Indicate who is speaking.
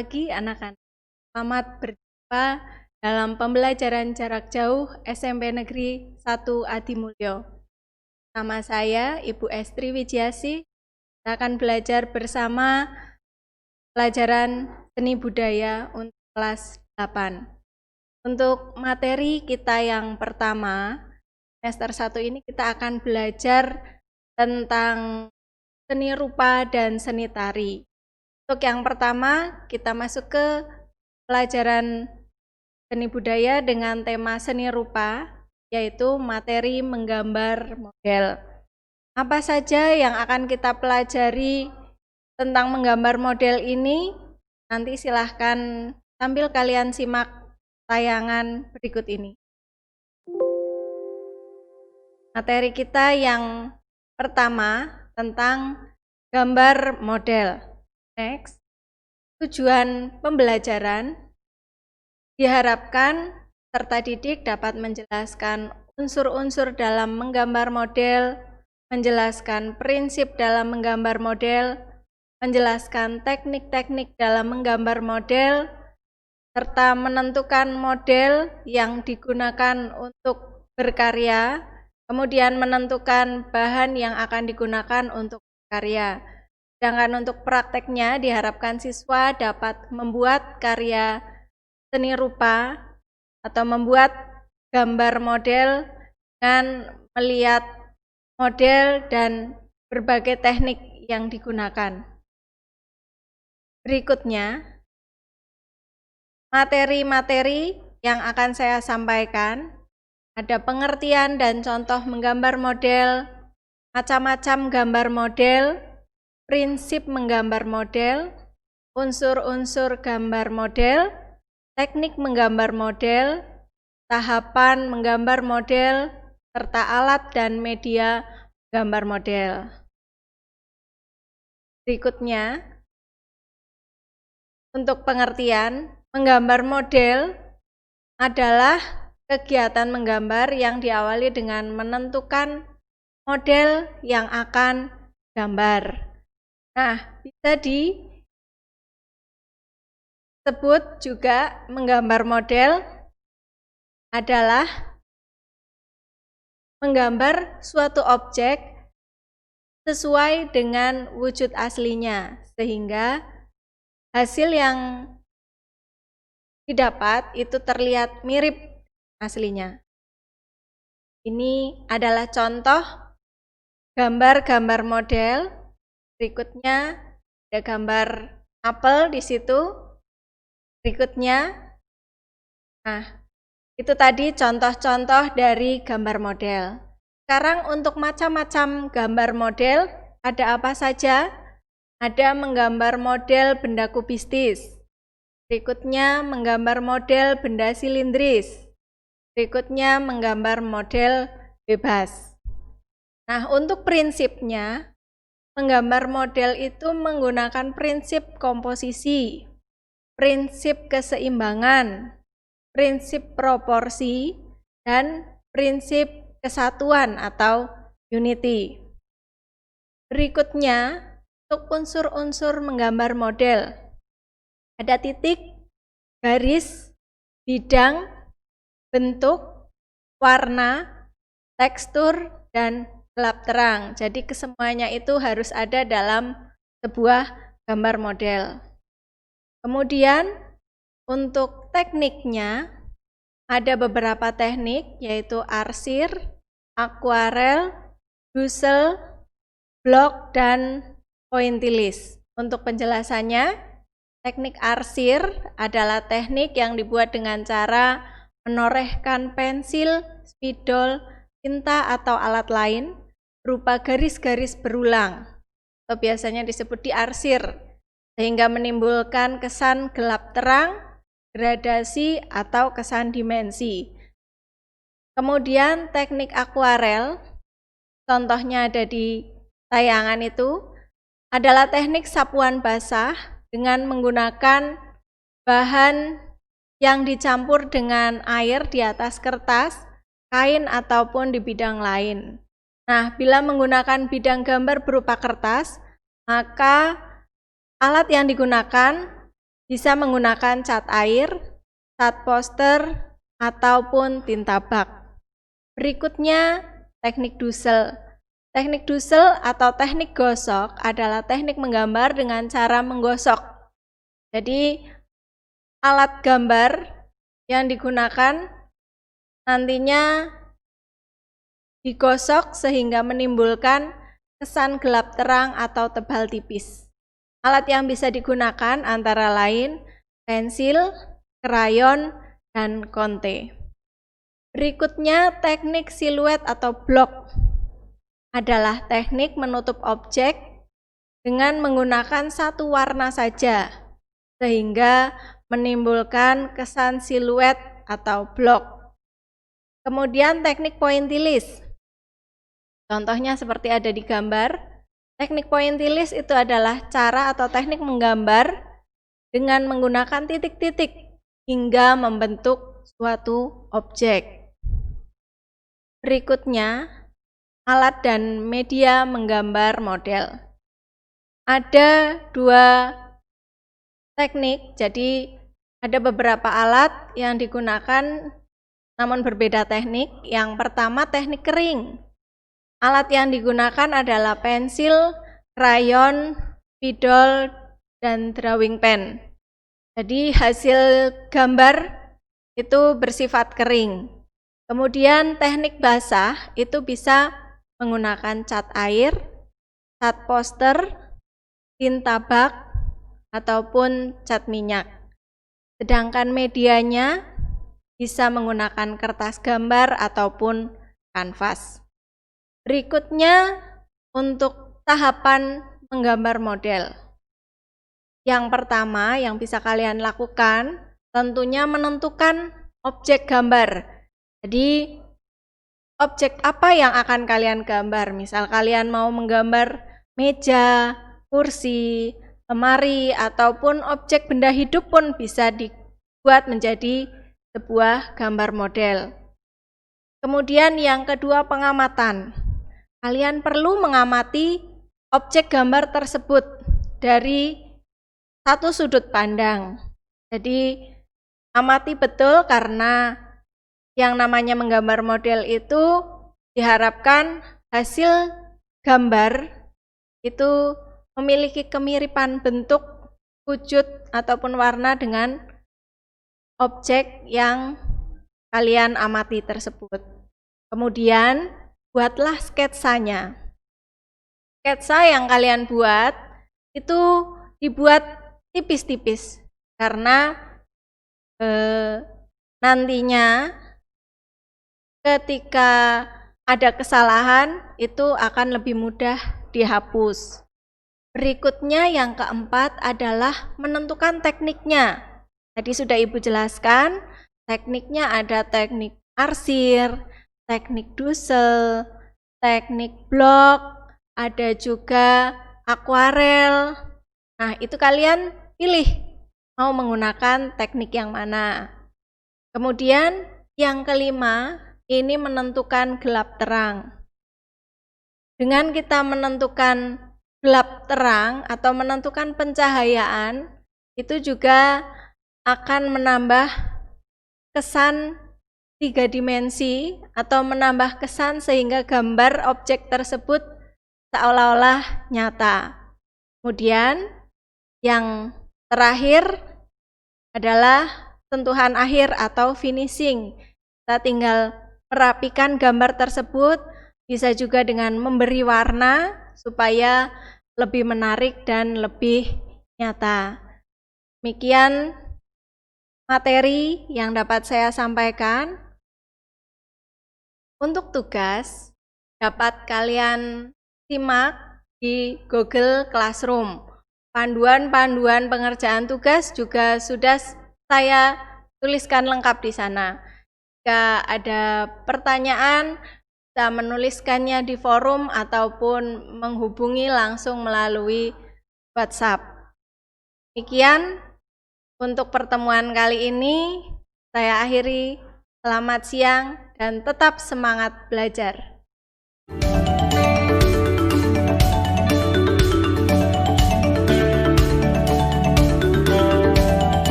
Speaker 1: Pagi anak-anak, selamat berjumpa dalam pembelajaran jarak jauh SMP Negeri 1 Adimulyo. Nama saya Ibu Estri Wijiasih. Kita akan belajar bersama pelajaran seni budaya untuk kelas 8. Untuk materi kita yang pertama, semester 1 ini kita akan belajar tentang seni rupa dan seni tari. Untuk yang pertama, kita masuk ke pelajaran seni budaya dengan tema seni rupa, yaitu materi menggambar model. Apa saja yang akan kita pelajari tentang menggambar model ini? Nanti silahkan sambil kalian simak tayangan berikut ini. Materi kita yang pertama tentang gambar model. Next, tujuan pembelajaran diharapkan peserta didik dapat menjelaskan unsur-unsur dalam menggambar model, menjelaskan prinsip dalam menggambar model, menjelaskan teknik-teknik dalam menggambar model, serta menentukan model yang digunakan untuk berkarya, kemudian menentukan bahan yang akan digunakan untuk berkarya. Sedangkan untuk prakteknya diharapkan siswa dapat membuat karya seni rupa atau membuat gambar model dengan melihat model dan berbagai teknik yang digunakan. Berikutnya, materi-materi yang akan saya sampaikan ada pengertian dan contoh menggambar model, macam-macam gambar model, prinsip menggambar model, unsur-unsur gambar model, teknik menggambar model, tahapan menggambar model, serta alat dan media gambar model. Berikutnya, untuk pengertian, menggambar model adalah kegiatan menggambar yang diawali dengan menentukan model yang akan gambar. Nah, bisa disebut juga menggambar model adalah menggambar suatu objek sesuai dengan wujud aslinya, sehingga hasil yang didapat itu terlihat mirip aslinya. Ini adalah contoh gambar-gambar model. Berikutnya ada gambar apel di situ. Berikutnya, nah itu tadi contoh-contoh dari gambar model. Sekarang untuk macam-macam gambar model ada apa saja? Ada menggambar model benda kubistis. Berikutnya menggambar model benda silindris. Berikutnya menggambar model bebas. Nah, untuk prinsipnya, menggambar model itu menggunakan prinsip komposisi, prinsip keseimbangan, prinsip proporsi, dan prinsip kesatuan atau unity. Berikutnya, untuk unsur-unsur menggambar model, ada titik, garis, bidang, bentuk, warna, tekstur, dan gelap terang. Jadi kesemuanya itu harus ada dalam sebuah gambar model. Kemudian untuk tekniknya ada beberapa teknik, yaitu arsir, akuarel, dusel, blok, dan pointilis. Untuk penjelasannya, teknik arsir adalah teknik yang dibuat dengan cara menorehkan pensil, spidol, tinta atau alat lain berupa garis-garis berulang, atau biasanya disebut diarsir, sehingga menimbulkan kesan gelap terang, gradasi, atau kesan dimensi. Kemudian teknik akuarel, contohnya ada di tayangan itu, adalah teknik sapuan basah dengan menggunakan bahan yang dicampur dengan air di atas kertas, kain, ataupun di bidang lain. Nah, bila menggunakan bidang gambar berupa kertas, maka alat yang digunakan bisa menggunakan cat air, cat poster, ataupun tinta bak. Berikutnya, teknik dusel. Teknik dusel atau teknik gosok adalah teknik menggambar dengan cara menggosok. Jadi, alat gambar yang digunakan nantinya digosok sehingga menimbulkan kesan gelap terang atau tebal tipis. Alat yang bisa digunakan antara lain pensil, krayon, dan konte. Berikutnya, teknik siluet atau blok adalah teknik menutup objek dengan menggunakan satu warna saja, sehingga menimbulkan kesan siluet atau blok. Kemudian teknik pointillis. Contohnya seperti ada di gambar. Teknik pointillis itu adalah cara atau teknik menggambar dengan menggunakan titik-titik hingga membentuk suatu objek. Berikutnya, alat dan media menggambar model. Ada dua teknik, jadi ada beberapa alat yang digunakan namun berbeda teknik. Yang pertama, teknik kering. Alat yang digunakan adalah pensil, krayon, spidol, dan drawing pen. Jadi hasil gambar itu bersifat kering. Kemudian teknik basah itu bisa menggunakan cat air, cat poster, tinta bak, ataupun cat minyak. Sedangkan medianya bisa menggunakan kertas gambar ataupun kanvas. Berikutnya untuk tahapan menggambar model. Yang pertama yang bisa kalian lakukan tentunya menentukan objek gambar. Jadi objek apa yang akan kalian gambar? Misal kalian mau menggambar meja, kursi, lemari, ataupun objek benda hidup pun bisa dibuat menjadi sebuah gambar model. Kemudian yang kedua, pengamatan. Kalian perlu mengamati objek gambar tersebut dari satu sudut pandang. Jadi amati betul karena yang namanya menggambar model itu diharapkan hasil gambar itu memiliki kemiripan bentuk, wujud, ataupun warna dengan objek yang kalian amati tersebut. Kemudian buatlah sketsanya. Sketsa yang kalian buat itu dibuat tipis-tipis karena nantinya ketika ada kesalahan itu akan lebih mudah dihapus. Berikutnya yang keempat adalah menentukan tekniknya. Tadi sudah Ibu jelaskan, tekniknya ada teknik arsir, teknik dusel, teknik blok, ada juga akuarel. Nah, itu kalian pilih mau menggunakan teknik yang mana. Kemudian yang kelima, ini menentukan gelap terang. Dengan kita menentukan gelap terang atau menentukan pencahayaan, itu juga akan menambah kesan 3 dimensi atau menambah kesan sehingga gambar objek tersebut seolah-olah nyata. Kemudian yang terakhir adalah sentuhan akhir atau finishing. Kita tinggal merapikan gambar tersebut, bisa juga dengan memberi warna supaya lebih menarik dan lebih nyata. Demikian materi yang dapat saya sampaikan. Untuk tugas dapat kalian simak di Google Classroom. Panduan-panduan pengerjaan tugas juga sudah saya tuliskan lengkap di sana. Jika ada pertanyaan, bisa menuliskannya di forum ataupun menghubungi langsung melalui WhatsApp. Demikian untuk pertemuan kali ini, saya akhiri. Selamat siang dan tetap semangat belajar.